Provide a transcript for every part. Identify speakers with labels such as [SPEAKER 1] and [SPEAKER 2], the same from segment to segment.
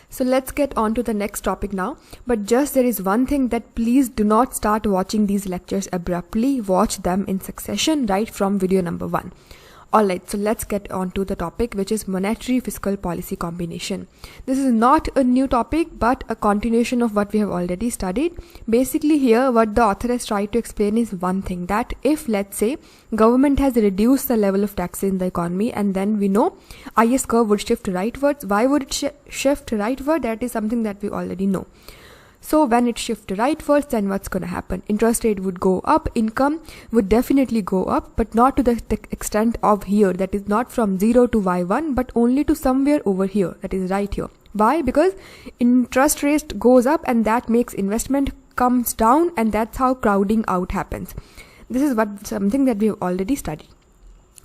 [SPEAKER 1] So let's get on to the next topic now. But just there is one thing that please do not start watching these lectures abruptly. Watch them in succession right from video number 1. Alright, so let's get on to the topic, which is monetary fiscal policy combination. This is not a new topic but a continuation of what we have already studied. Basically here what the author has tried to explain is one thing, that if let's say government has reduced the level of taxes in the economy and then we know IS curve would shift rightwards. Why would it shift rightward? That is something that we already know. So when it shifts rightwards, then what's going to happen? Interest rate would go up, income would definitely go up, but not to the extent of here. That is not from 0 to Y1, but only to somewhere over here. That is right here. Why? Because interest rate goes up and that makes investment comes down, and that's how crowding out happens. This is something that we have already studied.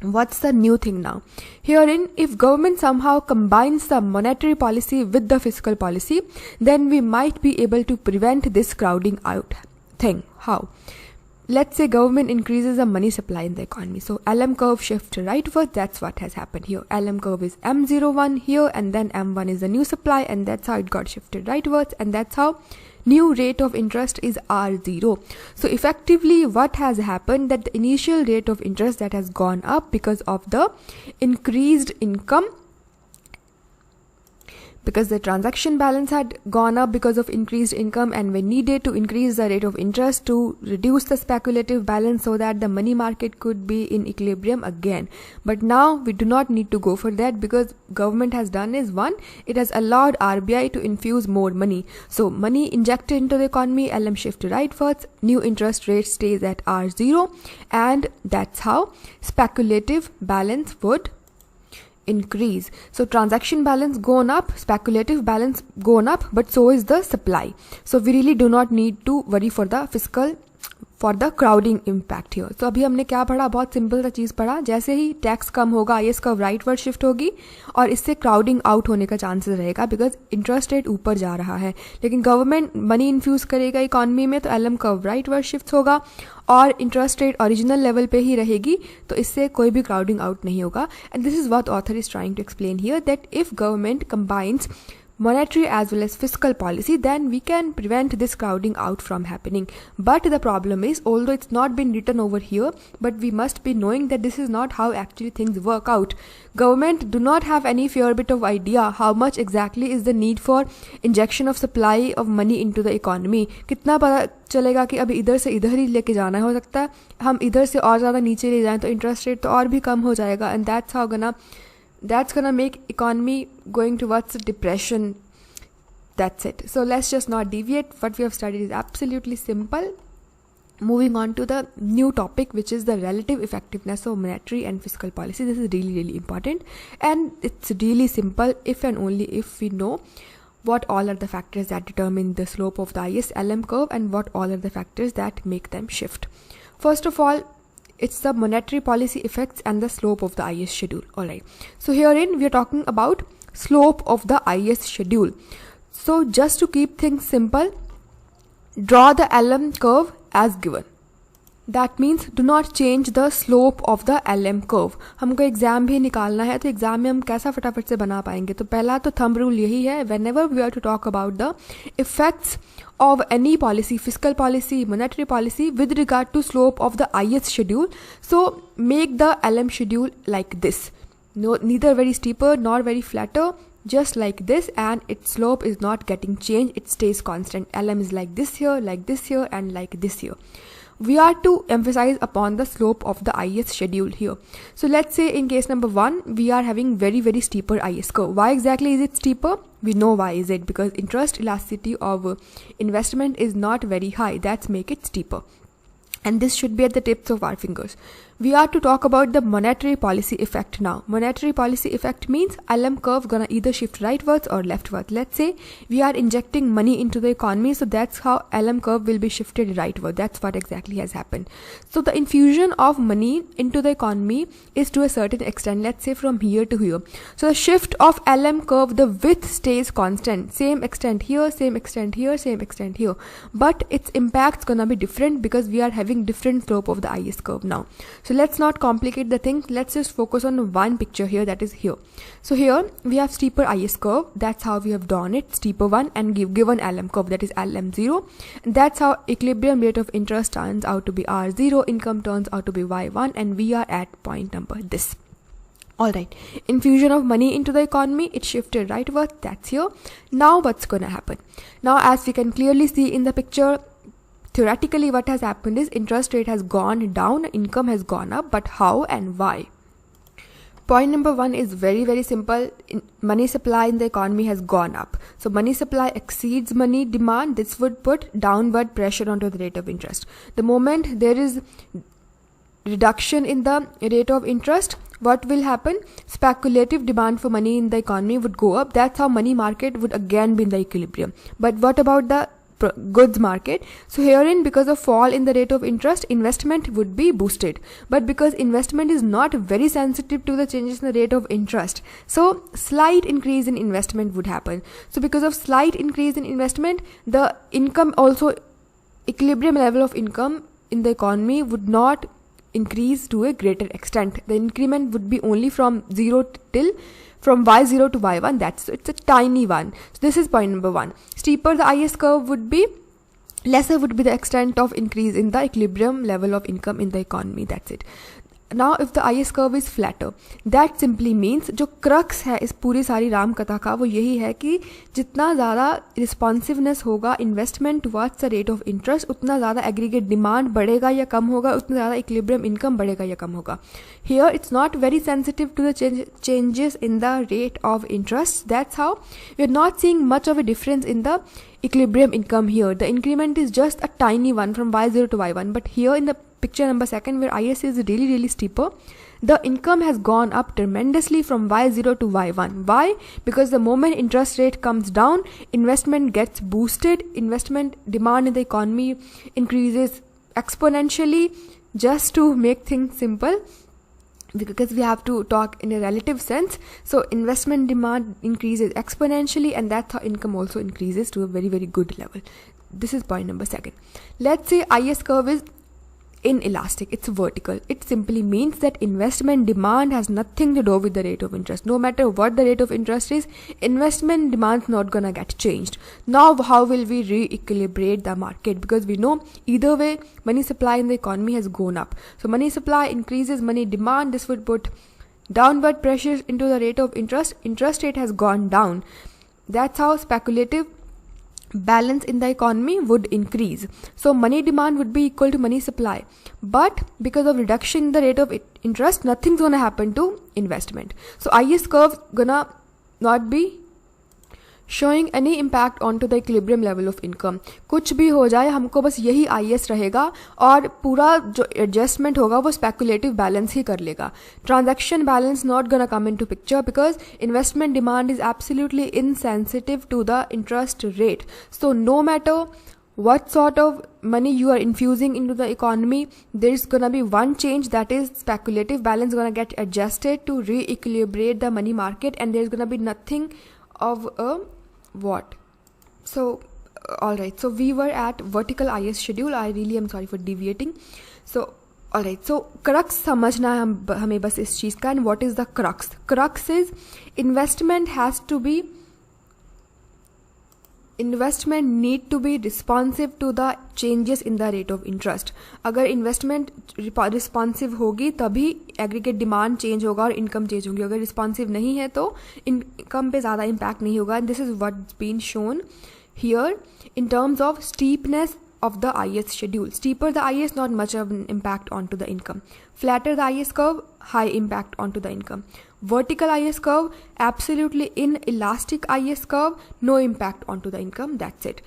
[SPEAKER 1] What's the new thing now? Herein, if government somehow combines the monetary policy with the fiscal policy, then we might be able to prevent this crowding out thing. How? Let's say government increases the money supply in the economy. So LM curve shifts rightward. That's what has happened here. LM curve is M01 here, and then M1 is the new supply, and that's how it got shifted rightwards, and that's how new rate of interest is R0. So effectively what has happened, that the initial rate of interest that has gone up because of the increased income, because the transaction balance had gone up because of increased income, and we needed to increase the rate of interest to reduce the speculative balance so that the money market could be in equilibrium again. But now we do not need to go for that, because government has done is one, it has allowed RBI to infuse more money. So money injected into the economy, LM shift rightwards, new interest rate stays at R0, and that's how speculative balance would increase. So transaction balance gone up, speculative balance gone up, but so is the supply. So we really do not need to worry for the fiscal, for the crowding impact here. So अभी हमने क्या पढ़ा? बहुत simple सा चीज पढ़ा, जैसे ही tax कम होगा IS कर्व राइटवर्ड शिफ्ट होगी और इससे क्राउडिंग आउट होने का चांसेस रहेगा, बिकॉज इंटरेस्ट रेट ऊपर जा रहा है, लेकिन गवर्नमेंट मनी इन्फ्यूज करेगा इकोनॉमी में, तो LM कर्व राइटवर्ड शिफ्ट होगा और इंटरेस्ट रेट ओरिजिनल लेवल पे ही रहेगी, तो इससे कोई भी क्राउडिंग आउट नहीं होगा. And this is what author is trying to explain here, that if government combines monetary as well as fiscal policy, then we can prevent this crowding out from happening. But the problem is, although it's not been written over here, but we must be knowing that this is not how actually things work out. Government do not have any fair bit of idea how much exactly is the need for injection of supply of money into the economy. कितना पता चलेगा कि अभी इधर से इधर ही लेके जाना है, हो सकता है हम इधर से और ज़्यादा नीचे ले जाएं तो इंटरेस्ट रेट तो और भी कम हो जाएगा, and that's gonna make economy going towards depression. That's it. So let's just not deviate. What we have studied is absolutely simple. Moving on to the new topic, which is the relative effectiveness of monetary and fiscal policy. This is really, really important, and it's really simple if and only if we know what all are the factors that determine the slope of the IS LM curve and what all are the factors that make them shift. First of all, it's the monetary policy effects and the slope of the IS schedule. Alright, so herein we are talking about slope of the IS schedule. So just to keep things simple, draw the LM curve as given. That means do not change the slope of the LM curve. हमको exam भी निकालना है, तो exam में हम कैसा फटाफट से बना पाएंगे? तो पहला तो थंब रूल यही है, whenever we are to talk about the effects of any policy, fiscal policy, monetary policy with regard to slope of the IS schedule, so make the LM schedule like this. No, neither very steeper nor very flatter, just like this, and its slope is not getting changed, it stays constant. LM is like this here, and like this here. We are to emphasize upon the slope of the IS schedule here. So let's say in case number 1, we are having very, very steeper IS curve. Why exactly is it steeper? We know why is it, because interest elasticity of investment is not very high. That's make it steeper. And this should be at the tips of our fingers. We are to talk about the monetary policy effect now. Monetary policy effect means LM curve gonna either shift rightwards or leftwards. Let's say we are injecting money into the economy, so that's how LM curve will be shifted rightward. That's what exactly has happened. So the infusion of money into the economy is to a certain extent, let's say from here to here. So the shift of LM curve, the width stays constant. Same extent here, same extent here, same extent here. But its impact's gonna be different because we are having different slope of the IS curve now. So let's not complicate the thing. Let's just focus on one picture here, that is here. So here we have steeper IS curve. That's how we have drawn it, steeper one, and given LM curve, that is LM0. And that's how equilibrium rate of interest turns out to be R0, income turns out to be Y1, and we are at point number this. Alright, infusion of money into the economy, it shifted rightwards, that's here. Now what's gonna happen? Now as we can clearly see in the picture, theoretically what has happened is interest rate has gone down, income has gone up, but how and why? Point number one is very simple. Money supply in the economy has gone up. So money supply exceeds money demand. This would put downward pressure onto the rate of interest. The moment there is reduction in the rate of interest, what will happen? Speculative demand for money in the economy would go up. That's how money market would again be in the equilibrium. But what about the goods market? So herein, because of fall in the rate of interest, investment would be boosted. But because investment is not very sensitive to the changes in the rate of interest, so slight increase in investment would happen. So because of slight increase in investment, the income also, equilibrium level of income in the economy would not increase to a greater extent. The increment would be only from from Y0 to Y1. It's a tiny one. So this is point number one. Steeper the IS curve would be, lesser would be the extent of increase in the equilibrium level of income in the economy. That's it. Now if the IS curve is flatter, that simply means जो crux है इस पूरी सारी राम कथा का वो यही है कि जितना ज़्यादा responsiveness होगा investment towards the rate of interest, उतना ज़्यादा aggregate demand बढ़ेगा या कम होगा, उतना ज़्यादा equilibrium income बढ़ेगा या कम होगा. Here it's not very sensitive to the changes in the rate of interest. That's how we are not seeing much of a difference in the equilibrium income here. The increment is just a tiny one from Y0 to Y1. But here in the picture number second, where IS is really steeper, the income has gone up tremendously from Y0 to Y1. Why? Because the moment interest rate comes down, investment gets boosted, investment demand in the economy increases exponentially. Just to make things simple, because we have to talk in a relative sense, so investment demand increases exponentially, and that's how income also increases to a very good level. This is point number second. Let's say IS curve is inelastic, it's vertical. It simply means that investment demand has nothing to do with the rate of interest. No matter what the rate of interest is, investment demand is not gonna get changed. Now how will we re-equilibrate the market? Because we know either way money supply in the economy has gone up. So money supply increases money demand, this would put downward pressures into the rate of interest. Interest rate has gone down. That's how speculative balance in the economy would increase. So money demand would be equal to money supply, but because of reduction in the rate of interest, nothing's gonna happen to investment. So IS curve gonna not be showing any impact onto the equilibrium level of income. कुछ भी हो जाए हमको बस यही IS रहेगा, और पूरा जो adjustment होगा वो speculative balance ही कर लेगा. Transaction balance not gonna come into picture because investment demand is absolutely insensitive to the interest rate. So no matter what sort of money you are infusing into the economy, there's gonna be one change, that is speculative balance gonna get adjusted to re-equilibrate the money market, and there's gonna be nothing of a what. So alright, so we were at vertical IS schedule. I really am sorry for deviating. So alright, so crux समझना है हमें बस इस चीज़ का. And what is the crux? Crux is investment need to be responsive to the changes in the rate of interest. अगर investment responsive होगी तभी aggregate demand change होगा और income change होगी. अगर responsive नहीं है तो income पे ज़्यादा impact नहीं होगा. And this is what's been shown here in terms of steepness of the IS schedule. Steeper the IS, not much of an impact onto the income. Flatter the IS curve, high impact onto the income. Vertical IS curve, absolutely inelastic IS curve, no impact onto the income. That's it.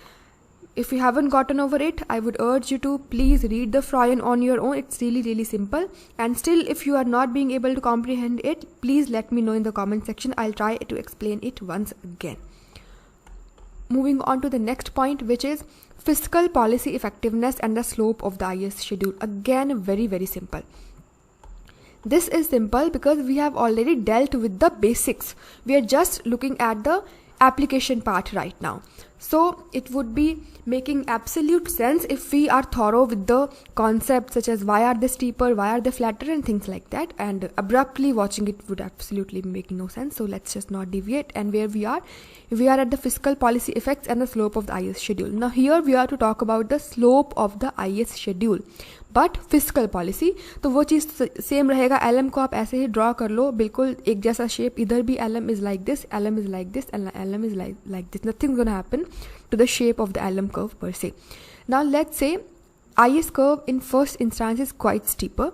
[SPEAKER 1] If you haven't gotten over it, I would urge you to please read the Froyen on your own. It's really simple. And still, if you are not being able to comprehend it, please let me know in the comment section. I'll try to explain it once again. Moving on to the next point, which is fiscal policy effectiveness and the slope of the IS schedule. Again, very simple. This is simple because we have already dealt with the basics. We are just looking at the application part right now. So it would be making absolute sense if we are thorough with the concepts such as why are they steeper, why are they flatter, and things like that, and abruptly watching it would absolutely be making no sense. So let's just not deviate. And where we are at the fiscal policy effects and the slope of the IS schedule. Now here we are to talk about the slope of the IS schedule, but physical policy तो वो चीज़ same रहेगा. LM को आप ऐसे ही draw कर लो, बिल्कुल एक जैसा शेप. इधर भी LM is like this, LM is like this, and LM is like this. Nothing gonna happen to the shape of the LM curve per se. Now let's say IS curve in first instance is quite steeper,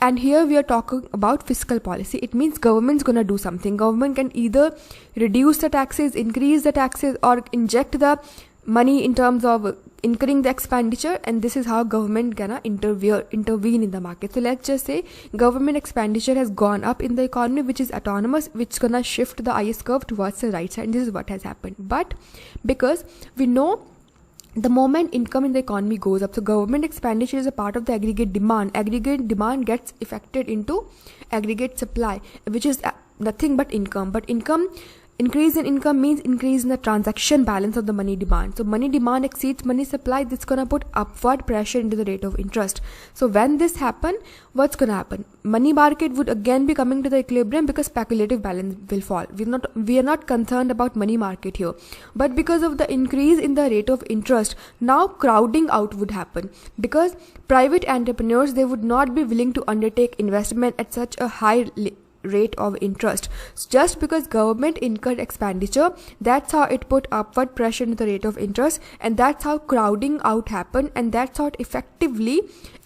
[SPEAKER 1] and here we are talking about fiscal policy. It means government's gonna do something. Government can either reduce the taxes, increase the taxes, or inject the money in terms of incurring the expenditure, and this is how government gonna intervene in the market. So let's just say government expenditure has gone up in the economy, which is autonomous, which is gonna shift the IS curve towards the right side, and this is what has happened. But because we know the moment income in the economy goes up, so government expenditure is a part of the aggregate demand gets affected into aggregate supply, which is nothing but income. But increase in income means increase in the transaction balance of the money demand. So money demand exceeds money supply. This is gonna put upward pressure into the rate of interest. So when this happen, what's gonna happen? Money market would again be coming to the equilibrium because speculative balance will fall. We are not concerned about money market here, but because of the increase in the rate of interest, now crowding out would happen, because private entrepreneurs, they would not be willing to undertake investment at such a high rate of interest. Just because government incurred expenditure, that's how it put upward pressure into the rate of interest, and that's how crowding out happened, and that's how effectively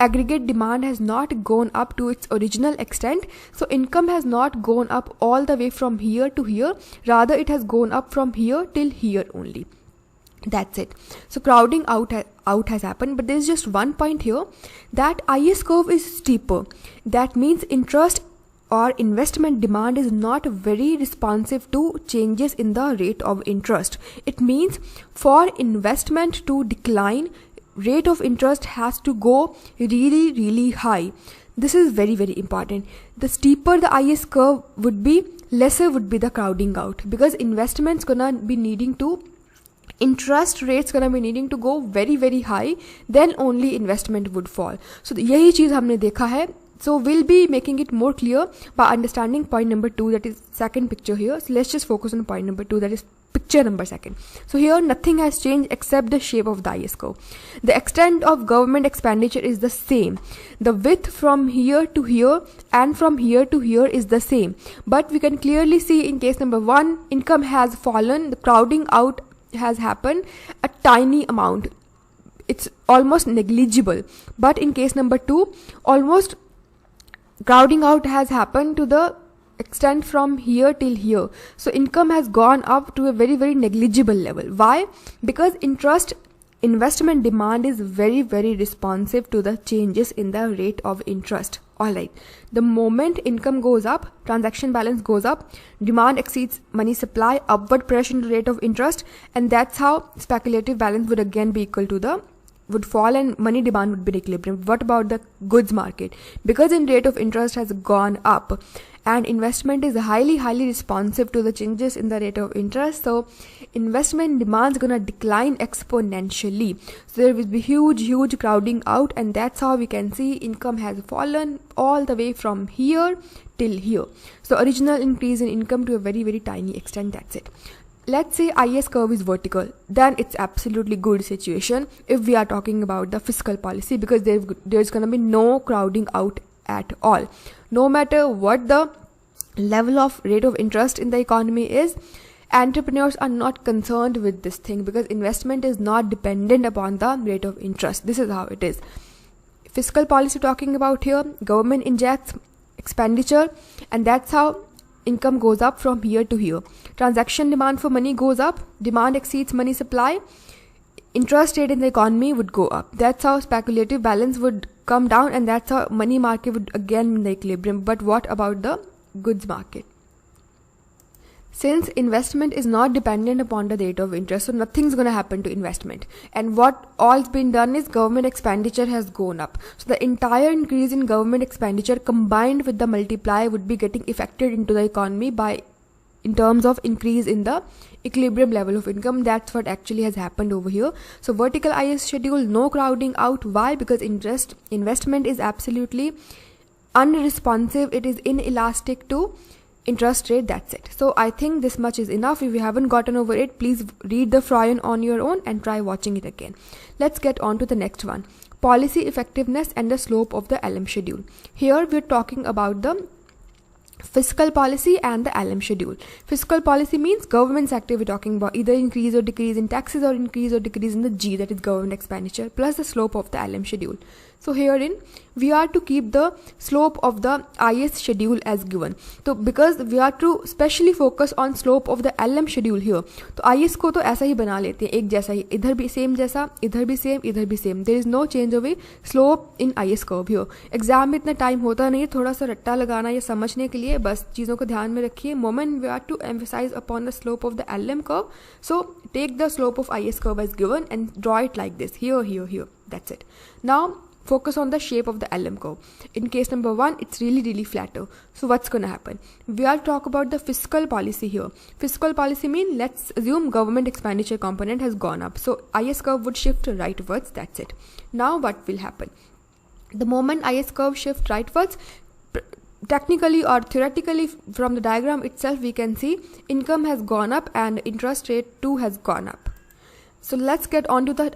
[SPEAKER 1] aggregate demand has not gone up to its original extent. So income has not gone up all the way from here to here, rather it has gone up from here till here only. That's it. So crowding out has happened. But there's just one point here, that IS curve is steeper. That means interest or investment demand is not very responsive to changes in the rate of interest. It means for investment to decline, rate of interest has to go really, really high. This is very, very important. The steeper the IS curve would be, lesser would be the crowding out, because investments gonna be needing to, interest rates gonna be needing to go very, very high, then only investment would fall. So यही चीज़ हमने देखा है. So we'll be making it more clear by understanding point number 2, that is second picture here. So let's just focus on point number 2, that is picture number 2. So here nothing has changed except the shape of the IS curve. The extent of government expenditure is the same. The width from here to here and from here to here is the same. But we can clearly see in case number 1, income has fallen, the crowding out has happened a tiny amount. It's almost negligible. But in case number 2, almost crowding out has happened to the extent from here till here. So income has gone up to a very, very negligible level. Why? Because investment demand is very, very responsive to the changes in the rate of interest. Alright, the moment income goes up, transaction balance goes up, demand exceeds money supply, upward pressure in the rate of interest, and that's how speculative balance would again be equal to the, would fall, and money demand would be in equilibrium. What about the goods market? Because in rate of interest has gone up and investment is highly, highly responsive to the changes in the rate of interest, so investment demand is gonna decline exponentially. So there will be huge, huge crowding out, and that's how we can see income has fallen all the way from here till here. So original increase in income to a very, very tiny extent. That's it. Let's say IS curve is vertical, then it's absolutely good situation if we are talking about the fiscal policy, because there's gonna be no crowding out at all. No matter what the level of rate of interest in the economy is, entrepreneurs are not concerned with this thing, because investment is not dependent upon the rate of interest. This is how it is. Fiscal policy talking about here, government injects expenditure, and that's how income goes up from here to here. Transaction demand for money goes up, demand exceeds money supply, interest rate in the economy would go up. That's how speculative balance would come down, and that's how money market would again be in the equilibrium. But what about the goods market? Since investment is not dependent upon the rate of interest, so nothing's going to happen to investment. And what all's been done is government expenditure has gone up. So the entire increase in government expenditure combined with the multiplier would be getting affected into the economy by in terms of increase in the equilibrium level of income. That's what actually has happened over here. So vertical IS schedule, no crowding out. Why? Because investment is absolutely unresponsive, it is inelastic to interest rate. That's it. So I think this much is enough. If you haven't gotten over it, please read the Froyen on your own and try watching it again. Let's get on to the next one. Policy effectiveness and the slope of the LM schedule. Here we're talking about the fiscal policy and the LM schedule. Fiscal policy means government sector. We're talking about either increase or decrease in taxes or increase or decrease in the G, that is government expenditure, plus the slope of the LM schedule. So herein we are to keep the slope of the IS schedule as given. So because we are to specially focus on slope of the LM schedule here, तो IS को तो ऐसा ही बना लेते हैं, एक जैसा ही, इधर भी सेम जैसा, इधर भी सेम, इधर भी same. There is no change of a slope in IS curve here. Exam में इतना टाइम होता नहीं है थोड़ा सा रट्टा लगाना या समझने के लिए, बस चीज़ों को ध्यान में रखिए. Moment we are to emphasize upon the slope of the LM curve, so take the slope of IS curve as given and draw it like this, here, here, here. That's it. Now focus on the shape of the LM curve. In case number 1, it's really flatter. So what's going to happen? We are talk about the fiscal policy here. Fiscal policy mean, let's assume government expenditure component has gone up. So IS curve would shift rightwards. That's it. Now what will happen? The moment IS curve shift rightwards, technically or theoretically from the diagram itself we can see income has gone up and interest rate too has gone up. So let's get on to the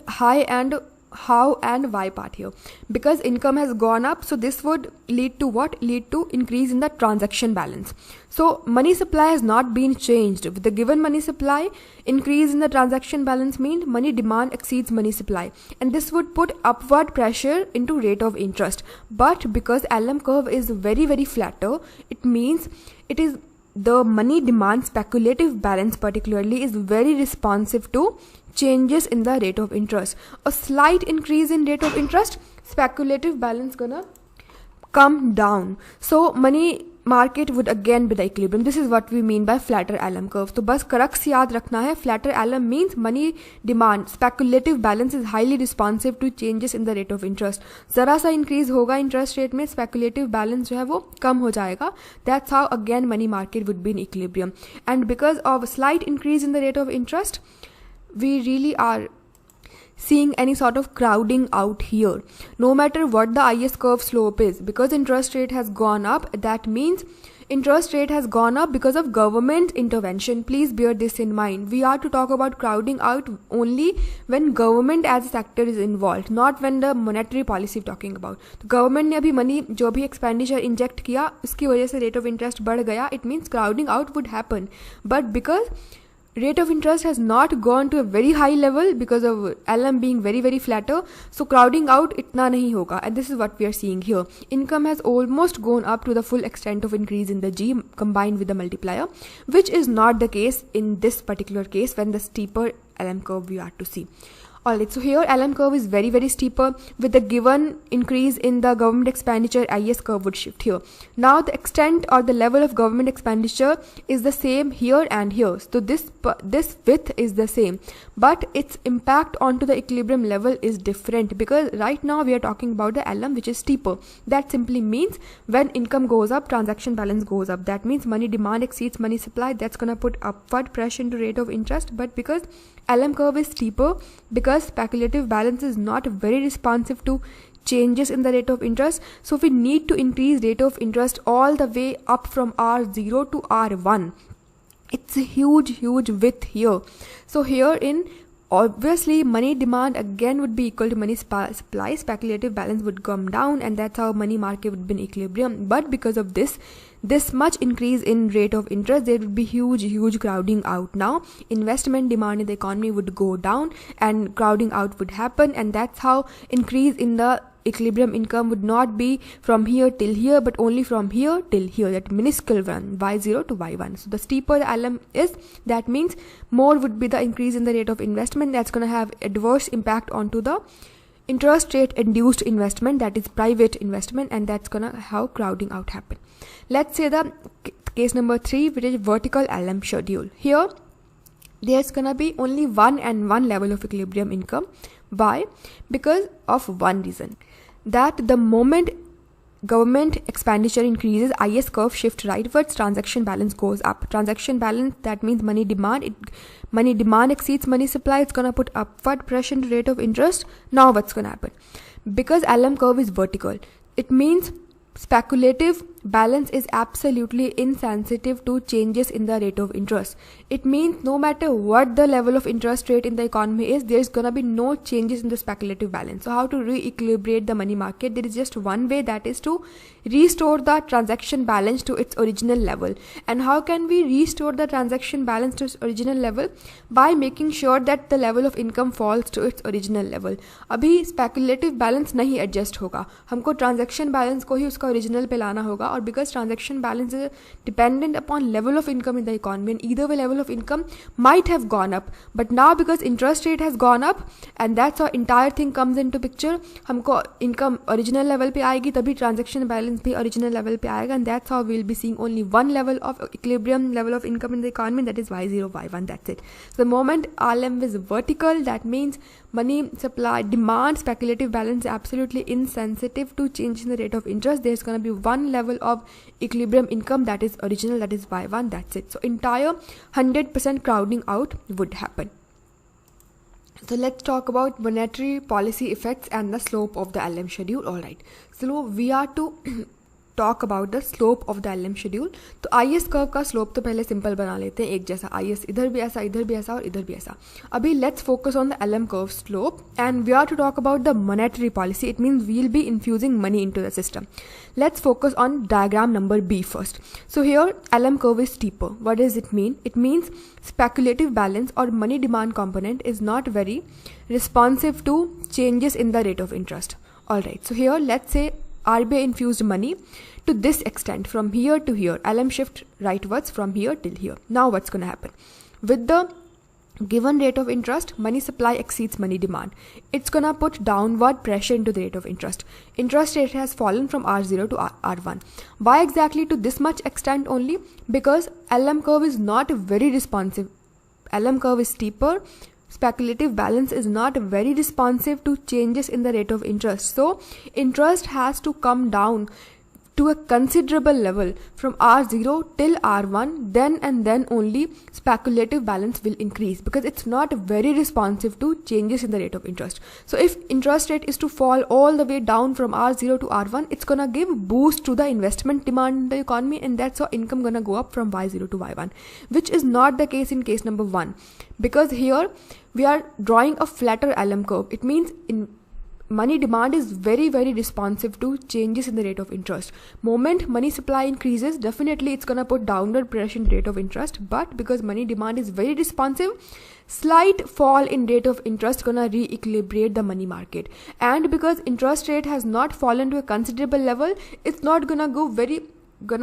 [SPEAKER 1] how and why part here. Because income has gone up, so this would lead to what? Lead to increase in the transaction balance. So money supply has not been changed. With the given money supply, increase in the transaction balance means money demand exceeds money supply, and this would put upward pressure into rate of interest. But because LM curve is very flatter, it means it is the money demand speculative balance particularly is very responsive to changes in the rate of interest. A slight increase in rate of interest, speculative balance gonna come down. So money market would again be the equilibrium. This is what we mean by flatter LM curve. तो बस crux याद रखना है, flatter LM means money demand speculative balance is highly responsive to changes in the rate of interest. जरा सा increase होगा interest rate में, speculative balance जो है वो कम हो जाएगा. That's how again money market would be in equilibrium. And because of a slight increase in the rate of interest, we really are seeing any sort of crowding out here. No matter what the IS curve slope is, because interest rate has gone up, that means interest rate has gone up because of government intervention. Please bear this in mind. We are to talk about crowding out only when government as a sector is involved, not when the monetary policy talking about. तो government ने अभी money जो भी expenditure inject किया उसकी वजह से rate of interest बढ़ गया, it means crowding out would happen. But because rate of interest has not gone to a very high level because of LM being very flatter, so crowding out itna nahi hoga, and this is what we are seeing here. Income has almost gone up to the full extent of increase in the G combined with the multiplier, which is not the case in this particular case when the steeper LM curve we are to see. Alright, so here LM curve is very steeper. With the given increase in the government expenditure, IS curve would shift here. Now the extent or the level of government expenditure is the same here and here. So this width is the same, but its impact onto the equilibrium level is different, because right now we are talking about the LM which is steeper. That simply means when income goes up, transaction balance goes up. That means money demand exceeds money supply. That's gonna put upward pressure into rate of interest. But because LM curve is steeper, because speculative balance is not very responsive to changes in the rate of interest, so we need to increase rate of interest all the way up from R0 to R1. It's a huge width here. So here in obviously money demand again would be equal to money supply, speculative balance would come down, and that's how money market would be in equilibrium. But because of this much increase in rate of interest, there would be huge crowding out. Now investment demand in the economy would go down and crowding out would happen, and that's how increase in the equilibrium income would not be from here till here, but only from here till here, that minuscule one, y0 to y1. So the steeper the LM is, that means more would be the increase in the rate of investment. That's going to have adverse impact onto the interest rate induced investment, that is private investment, and that's going to have crowding out happen. Let's say the case number 3, which is vertical LM schedule. Here there's gonna be only one level of equilibrium income. Why? Because of one reason, that the moment government expenditure increases, IS curve shift rightwards, transaction balance goes up. Transaction balance, that means money demand. Money demand exceeds money supply, it's gonna put upward pressure into rate of interest. Now what's gonna happen? Because LM curve is vertical, it means speculative balance is absolutely insensitive to changes in the rate of interest. It means no matter what the level of interest rate in the economy is, there's gonna be no changes in the speculative balance. So how to re-equilibrate the money market? There is just one way, that is to restore the transaction balance to its original level. And how can we restore the transaction balance to its original level? By making sure that the level of income falls to its original level. अभी speculative balance नहीं adjust होगा, हमको transaction balance को ही उसका original पे लाना होगा. Or because transaction balance is dependent upon level of income in the economy, and either way level of income might have gone up, but now because interest rate has gone up, and that's how entire thing comes into picture, हमको income original level पे आएगी, तभी transaction balance भी original level पे आएगा, and that's how we'll be seeing only one level of equilibrium level of income in the economy, that is Y0, Y1. That's it. So the moment RM is vertical, that means money supply demand speculative balance is absolutely insensitive to change in the rate of interest. There's going to be one level of equilibrium income, that is original, that is Y1. That's it. So entire 100% crowding out would happen. So let's talk about monetary policy effects and the slope of the LM schedule. All right, so we are to talk about the slope of the LM schedule. तो IS curve का slope तो पहले simple बना लेते हैं, एक जैसा IS इधर भी ऐसा, इधर भी ऐसा और इधर भी ऐसा. अभी let's focus on the LM curve slope, and we are to talk about the monetary policy. It means we'll be infusing money into the system. Let's focus on diagram number B first. So here LM curve is steeper. What does it mean? It means speculative balance or money demand component is not very responsive to changes in the rate of interest. Alright, so here let's say RBI infused money to this extent from here to here. LM shift rightwards from here till here. Now what's going to happen? With the given rate of interest, money supply exceeds money demand. It's going to put downward pressure into the rate of interest. Interest rate has fallen from R0 to R1. Why exactly to this much extent only? Because LM curve is not very responsive. LM curve is steeper. Speculative balance is not very responsive to changes in the rate of interest. So interest has to come down to a considerable level from R0 till R1, then and then only speculative balance will increase, because it's not very responsive to changes in the rate of interest. So if interest rate is to fall all the way down from R0 to R1, it's gonna give boost to the investment demand in the economy, and that's how income gonna go up from Y0 to Y1, which is not the case in case number 1, because here we are drawing a flatter LM curve. It means in money demand is very responsive to changes in the rate of interest. Moment money supply increases, definitely it's gonna put downward pressure in rate of interest, but because money demand is very responsive, slight fall in rate of interest gonna re-equilibrate the money market. And because interest rate has not fallen to a considerable level, it's not gonna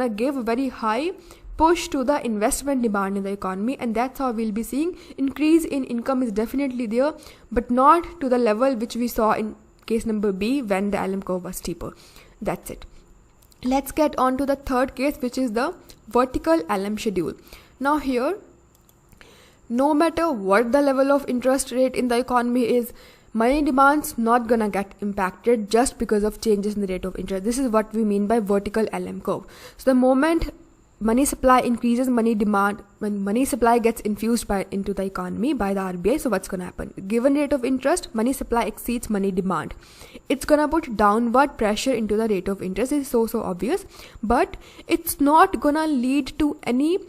[SPEAKER 1] give very high push to the investment demand in the economy, and that's how we'll be seeing increase in income is definitely there, but not to the level which we saw in case number B when the LM curve was steeper. That's it. Let's get on to the third case, which is the vertical LM schedule. Now here, no matter what the level of interest rate in the economy is, money demand's not gonna get impacted just because of changes in the rate of interest. This is what we mean by vertical LM curve. So the moment money supply increases money demand, when money supply gets infused into the economy by the RBI, so what's gonna happen? Given rate of interest, money supply exceeds money demand. It's gonna put downward pressure into the rate of interest. It's so obvious, but it's not gonna lead to any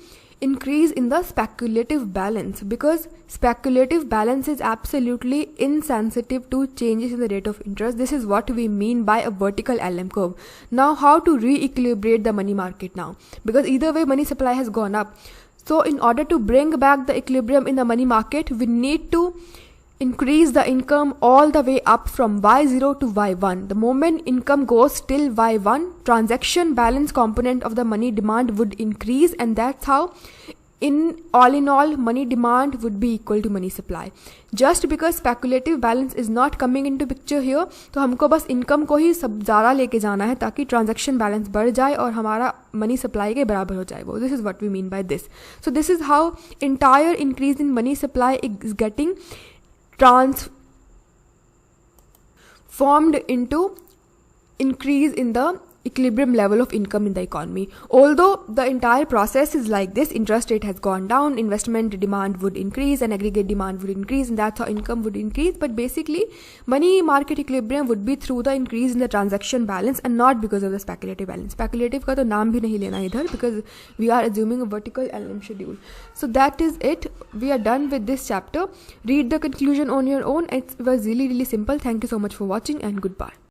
[SPEAKER 1] increase in the speculative balance, because speculative balance is absolutely insensitive to changes in the rate of interest. This is what we mean by a vertical LM curve. Now how to re-equilibrate the money market now? Because either way money supply has gone up. So in order to bring back the equilibrium in the money market, we need to increase the income all the way up from Y0 to Y1. The moment income goes till Y1, transaction balance component of the money demand would increase, and that's how in all money demand would be equal to money supply. Just because speculative balance is not coming into picture here, तो हमको बस income को ही सब ज़्यादा लेके जाना है ताकि transaction balance बढ़ जाए और हमारा money supply के बराबर हो जाए वो. This is what we mean by this. So this is how entire increase in money supply is getting transformed into increase in the equilibrium level of income in the economy. Although the entire process is like this, interest rate has gone down, investment demand would increase and aggregate demand would increase, and that's how income would increase. But basically money market equilibrium would be through the increase in the transaction balance and not because of the speculative balance. Speculative ka to naam bhi nahi lena idhar, because we are assuming a vertical LM schedule. So that is it. We are done with this chapter. Read the conclusion on your own. It was really simple. Thank you so much for watching and goodbye.